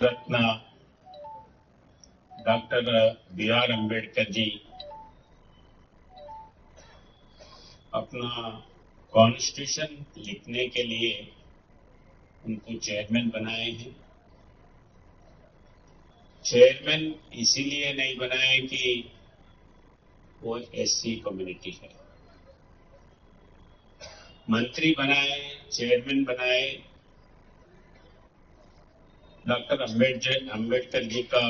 रत्न doctor B R. Ambedkar ji अपना constitution लिखने के लिए उनको चेयरमैन बनाए हैं। चेयरमैन इसीलिए नहीं बनाए कि वो एससी कम्युनिटी है। मंत्री बनाए, चेयरमैन बनाए, डॉक्टर अम्बेडकर जी का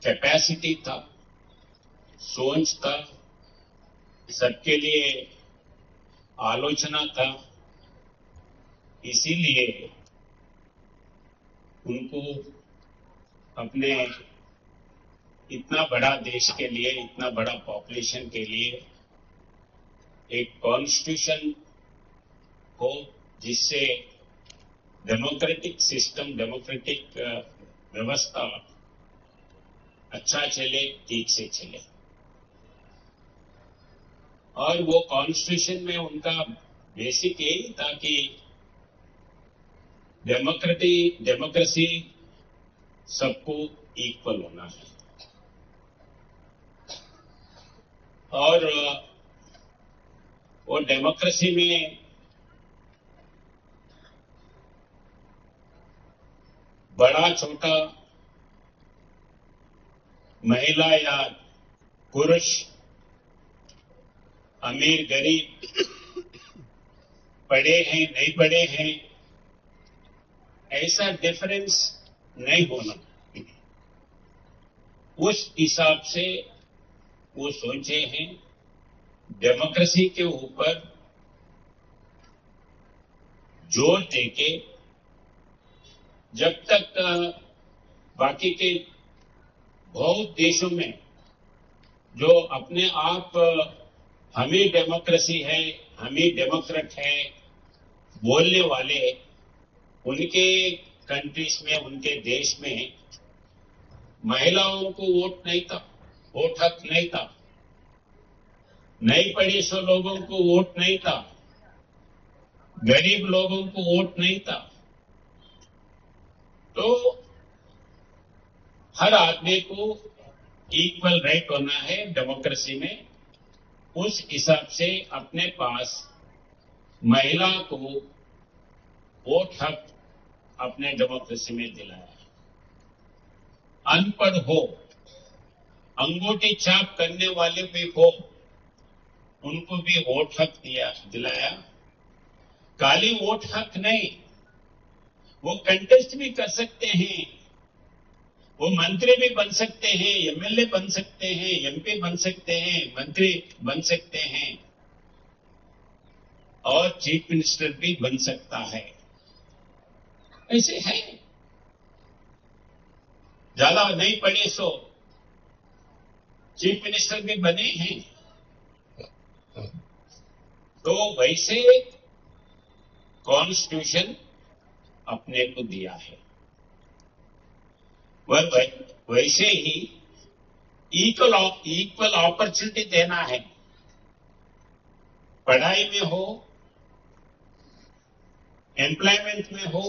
कैपेसिटी था, सोच था, सबके लिए आलोचना था, इसीलिए उनको अपने इतना बड़ा देश के लिए, इतना बड़ा पॉपुलेशन के लिए एक कॉन्स्टिट्यूशन हो जिससे डेमोक्रेटिक सिस्टम, डेमोक्रेटिक व्यवस्था अच्छा चले, ठीक से चले। और वो कॉन्स्टिट्यूशन में उनका बेसिक यही था कि डेमोक्रेसी सबको इक्वल होना है। और वो डेमोक्रेसी में बड़ा छोटा, महिला या पुरुष, अमीर गरीब, पढ़े हैं नहीं पढ़े हैं, ऐसा डिफरेंस नहीं होना। उस हिसाब से वो सोचे हैं। डेमोक्रेसी के ऊपर जोर देके जब तक बाकी के बहुत देशों में जो अपने आप हम ही डेमोक्रेसी है, हम ही डेमोक्रेट है बोलने वाले, उनके कंट्रीज में, उनके देश में महिलाओं को वोट नहीं था, वोट हक नहीं था, नहीं पढ़े सो लोगों को वोट नहीं था, गरीब लोगों को वोट नहीं था। तो हर आदमी को इक्वल राइट होना है डेमोक्रेसी में। उस हिसाब से अपने पास महिला को वोट हक अपने डेमोक्रेसी में दिलाया। अनपढ़ हो, अंगूठी छाप करने वाले भी हो, उनको भी वोट हक दिलाया। खाली वोट हक नहीं, वो कंटेस्ट भी कर सकते हैं, वो मंत्री भी बन सकते हैं, एमएलए बन सकते हैं, एमपी बन सकते हैं, मंत्री बन सकते हैं, और चीफ मिनिस्टर भी बन सकता है। ऐसे है, ज्यादा नहीं पढ़े सो चीफ मिनिस्टर भी बने हैं। तो वैसे कॉन्स्टिट्यूशन अपने को दिया है, वह वैसे ही इक्वल अपॉर्चुनिटी देना है। पढ़ाई में हो, एम्प्लॉयमेंट में हो,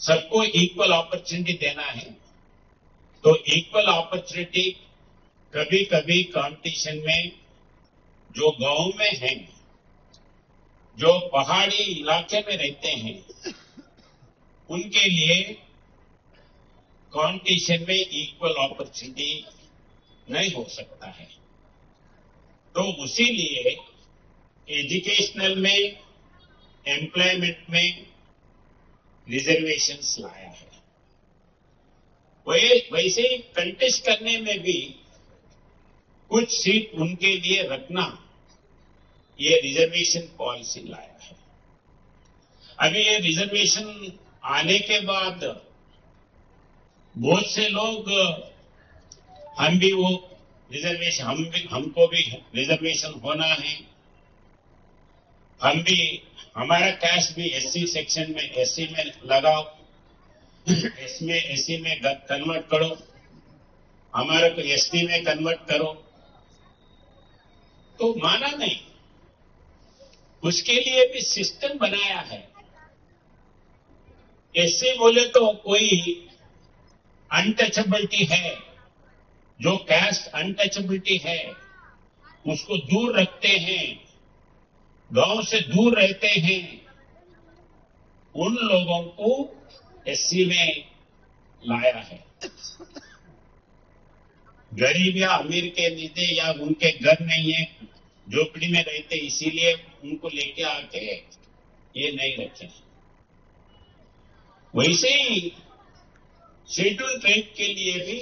सबको इक्वल अपॉर्चुनिटी देना है। तो इक्वल अपॉर्चुनिटी कभी कभी कंपटीशन में जो गांव में हैं, जो पहाड़ी इलाके में रहते हैं, उनके लिए कंपटीशन में इक्वल अपॉर्चुनिटी नहीं हो सकता है। तो उसी लिए एजुकेशनल में, एम्प्लॉयमेंट में रिजर्वेशंस लाया है। वैसे ही कंटेस्ट करने में भी कुछ सीट उनके लिए रखना, ये रिजर्वेशन पॉलिसी लाया है। अभी ये रिजर्वेशन आने के बाद बहुत से लोग, हम भी वो रिजर्वेशन, हमको भी रिजर्वेशन होना है, हम भी, हमारा कैस्ट भी एससी सेक्शन में, एससी में लगाओ, इसमें एससी में कन्वर्ट करो, हमारे को एसटी में कन्वर्ट करो। तो माना नहीं, उसके लिए भी सिस्टम बनाया है। एससी बोले तो कोई अनटचेबिलिटी है, जो कैस्ट अनटचेबिलिटी है उसको दूर रखते हैं, गांव से दूर रहते हैं, उन लोगों को एससी में लाया है। गरीब या अमीर के नीचे या उनके घर नहीं है, झोपड़ी में रहते, इसीलिए उनको लेके आके ये नहीं रखे। वैसे ही शेड्यूल ट्राइब के लिए भी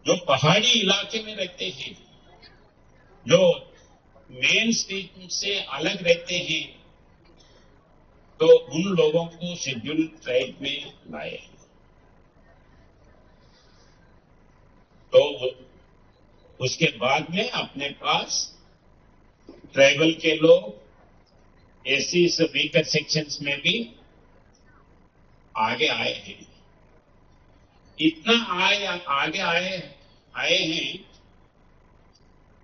जो पहाड़ी इलाके में रहते हैं, जो मेन स्ट्रीम से अलग रहते हैं, तो उन लोगों को शेड्यूल ट्राइब में लाए। तो उसके बाद में अपने पास ट्राइबल के लोग एससी वीकर सेक्शंस में भी आगे आए हैं। इतना आगे आए हैं,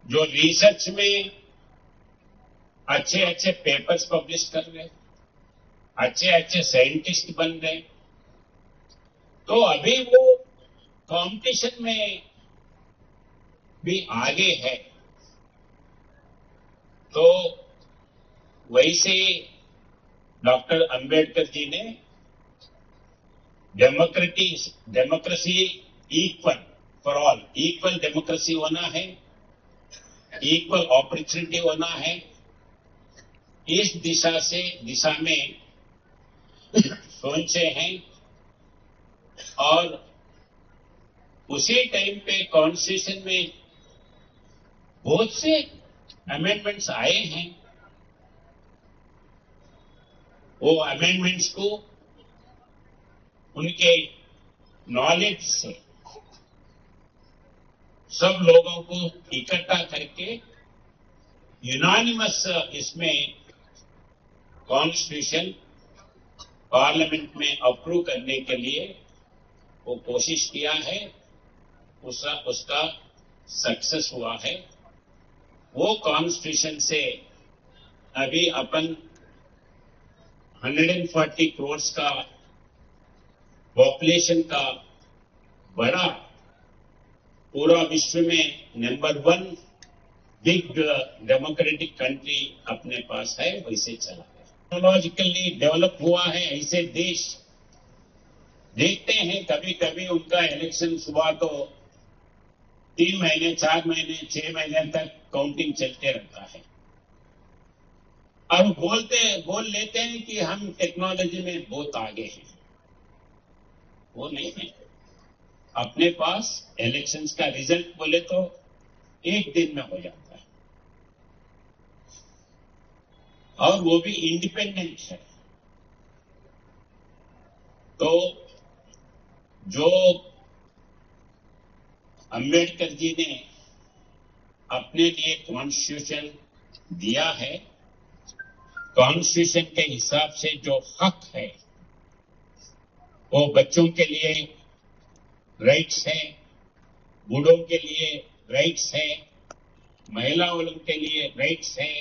जो रिसर्च में अच्छे अच्छे पेपर्स पब्लिश कर रहे, अच्छे अच्छे साइंटिस्ट बन रहे। तो अभी वो कंपटीशन में भी आगे है। तो वैसे डॉक्टर अंबेडकर जी ने democracy equal for all, equal democracy होना है, इक्वल अपॉर्चुनिटी होना है, इस दिशा में सोचे हैं। और उसी टाइम पे कॉन्स्टिट्यूशन में बहुत से अमेंडमेंट्स आए हैं। वो अमेंडमेंट्स को उनके नॉलेज से सब लोगों को इकट्ठा करके यूनानिमस इसमें कॉन्स्टिट्यूशन पार्लियामेंट में अप्रूव करने के लिए वो कोशिश किया है, उसका सक्सेस हुआ है। वो कॉन्स्टिट्यूशन से अभी अपन 140 करोड़ का पॉपुलेशन का बड़ा पूरा विश्व में नंबर 1 बिग डेमोक्रेटिक कंट्री अपने पास है, वैसे चला है। टेक्नोलॉजिकली डेवलप हुआ है। ऐसे देश देखते हैं, कभी कभी उनका इलेक्शन हुआ तो 3 महीने, 4 महीने, 6 महीने तक काउंटिंग चलते रहता है। अब बोल लेते हैं कि हम टेक्नोलॉजी में बहुत आगे हैं। वो नहीं है। अपने पास इलेक्शंस का रिजल्ट बोले तो एक दिन में हो जाता है, और वो भी इंडिपेंडेंट है। तो जो अंबेडकर जी ने अपने लिए कॉन्स्टिट्यूशन दिया है, कॉन्स्टिट्यूशन के हिसाब से जो हक है, वो बच्चों के लिए राइट्स है, बूढ़ों के लिए राइट्स है, महिलाओं के लिए राइट्स है।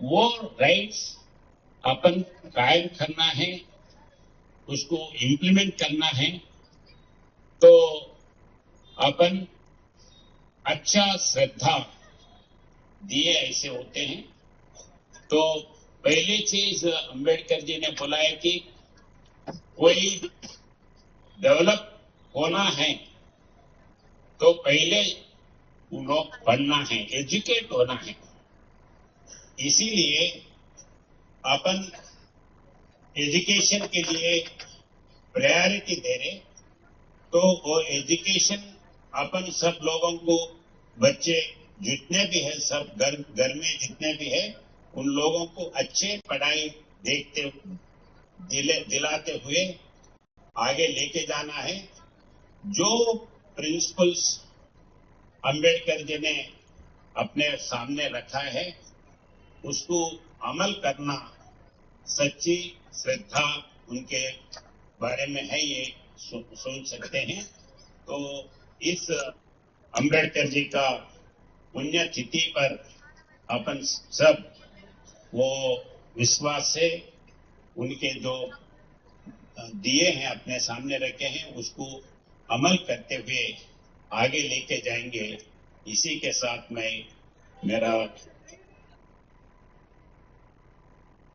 वो राइट्स अपन कायम करना है, उसको इंप्लीमेंट करना है। तो अपन अच्छा श्रद्धा दिए ऐसे होते हैं। तो पहली चीज अंबेडकर जी ने बोला है कि कोई डेवलप होना है तो पहले लोग पढ़ना है, एजुकेट होना है। इसीलिए अपन एजुकेशन के लिए प्रायोरिटी दे रहे। तो वो एजुकेशन अपन सब लोगों को, बच्चे जितने भी है, सब घर में जितने भी है, उन लोगों को अच्छे पढ़ाई दिलाते हुए आगे लेके जाना है। जो प्रिंसिपल्स अंबेडकर जी ने अपने सामने रखा है, उसको अमल करना, सच्ची श्रद्धा उनके बारे में है, ये सोच सकते हैं। तो इस अंबेडकर जी का पुण्यतिथि पर अपन सब वो विश्वास से उनके जो दिए हैं, अपने सामने रखे हैं, उसको अमल करते हुए आगे लेके जाएंगे। इसी के साथ मैं मेरा